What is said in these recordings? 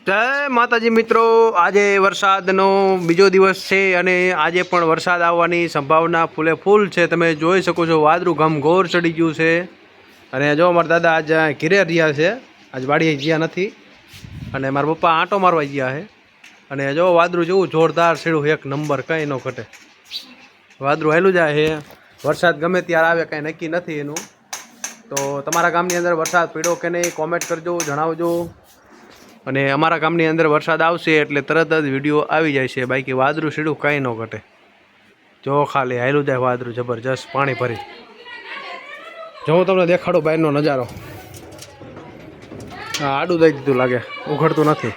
જય માતાજી મિત્રો, આજે વરસાદનો બીજો દિવસ છે અને આજે પણ વરસાદ આવવાની સંભાવના ફૂલે ફૂલ છે। તમે જોઈ શકો છો વાદળું ઘમઘોર ચડી ગયું છે અને જો મારા દાદા આજ ઘીરે રહ્યા છે, આજ વાડીએ ગયા નથી અને મારા પપ્પા આંટો મારવા ગયા છે અને જો વાદળું જેવું જોરદાર છેડું એક નંબર, કંઈ ન ઘટે। વાદળું હેલું જાય છે, વરસાદ ગમે ત્યારે આવે કંઈ નક્કી નથી એનું। તો તમારા ગામની અંદર વરસાદ પડ્યો કે નહીં કોમેન્ટ કરજો, જણાવજો। અને અમારા ગામની અંદર વરસાદ આવશે એટલે તરત જ વિડીયો આવી જાય છે, બાકી વાદળું સીડું કંઈ ન ઘટે। જો ખાલી હાયલું જાય વાદળું જબરજસ્ત પાણી ભરી। જો હું તમને દેખાડું બહારનો નજારો, હા આડું દઈ દીધું લાગે, ઉઘડતું નથી।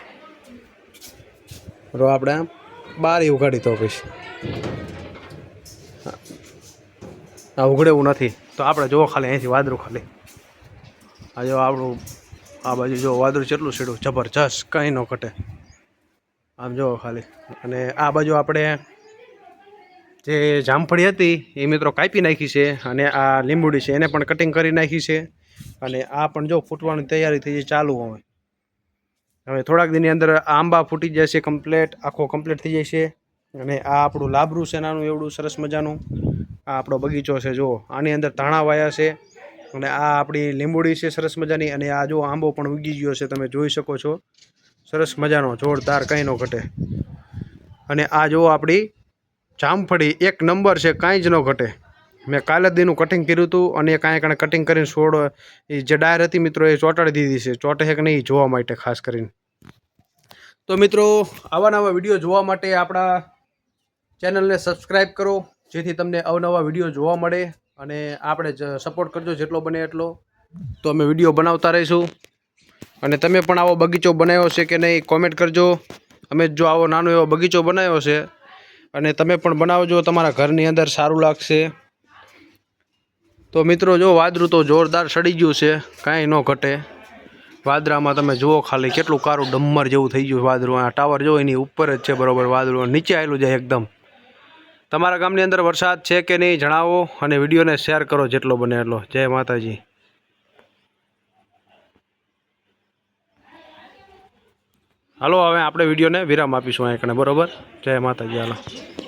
રો આપણે બારી ઉઘાડી તો પછી આ ઉઘડે એવું નથી, તો આપણે જોવો ખાલી અહીંથી વાદળું ખાલી આ જો આપણું આ બાજુ જો વાદળું કેટલું સીડું જબરજસ્ત, કંઈ ન ઘટે। આમ જો ખાલી, અને આ બાજુ આપણે જે જામફળી હતી એ મિત્રો કાપી નાખી છે અને આ લીંબુડી છે એને પણ કટિંગ કરી નાખી છે અને આ પણ જો ફૂટવાની તૈયારી થઈ જાય ચાલુ હોય। હવે થોડાક દિનની અંદર આંબા ફૂટી જશે, કમ્પ્લેટ આખો કમ્પ્લીટ થઈ જશે। અને આ આપણું લાબરું છે નાનું એવડું સરસ મજાનું, આ આપણો બગીચો છે। જો આની અંદર ધાણા વાયા છે અને આ આપણી લીંબુડી છે સરસ મજાની, અને આ જો આંબો પણ ઉગી ગયો છે, તમે જોઈ શકો છો સરસ મજાનો જોરદાર, કંઈ ન ઘટે। અને આ જો આપણી જામફળી એક નંબર છે, કાંઈ જ ન ઘટે। મેં કાલે જ દીનું કટિંગ કર્યું હતું અને કાંઈ કટિંગ કરીને છોડ એ જે ડાયર હતી મિત્રો એ ચોંટાડી દીધી છે, ચોંટે છે કે નહીં જોવા માટે ખાસ કરીને। તો મિત્રો આવા નવા વિડીયો જોવા માટે આપણા ચેનલને સબસ્ક્રાઈબ કરો, જેથી તમને અવનવા વિડીયો જોવા મળે અને આપણે સપોર્ટ કરજો જેટલો બને એટલો, તો અમે વિડીયો બનાવતા રહીશું। અને તમે પણ આવો બગીચો બનાવ્યો છે કે નહીં કોમેન્ટ કરજો। અમે જો આવો નાનો એવો બગીચો બનાવ્યો છે અને તમે પણ બનાવજો, તમારા ઘરની અંદર સારું લાગશે। તો મિત્રો જો વાદળું તો જોરદાર સડી ગયું છે, કાંઈ ન ઘટે। વાદળામાં તમે જુઓ ખાલી કેટલું કારું ડમ્મર જેવું થઈ ગયું વાદળું। આ ટાવર જો એની ઉપર જ છે બરાબર, વાદળું નીચે આવેલું જાય એકદમ। તમારા ગામની અંદર વરસાદ છે કે નહીં જણાવો અને વિડીયોને શેર કરો જેટલો બને એટલો। જય માતાજી। હાલો હવે આપણે વિડીયોને વિરામ આપીશું અહીં કણે, બરાબર। જય માતાજી, હાલો।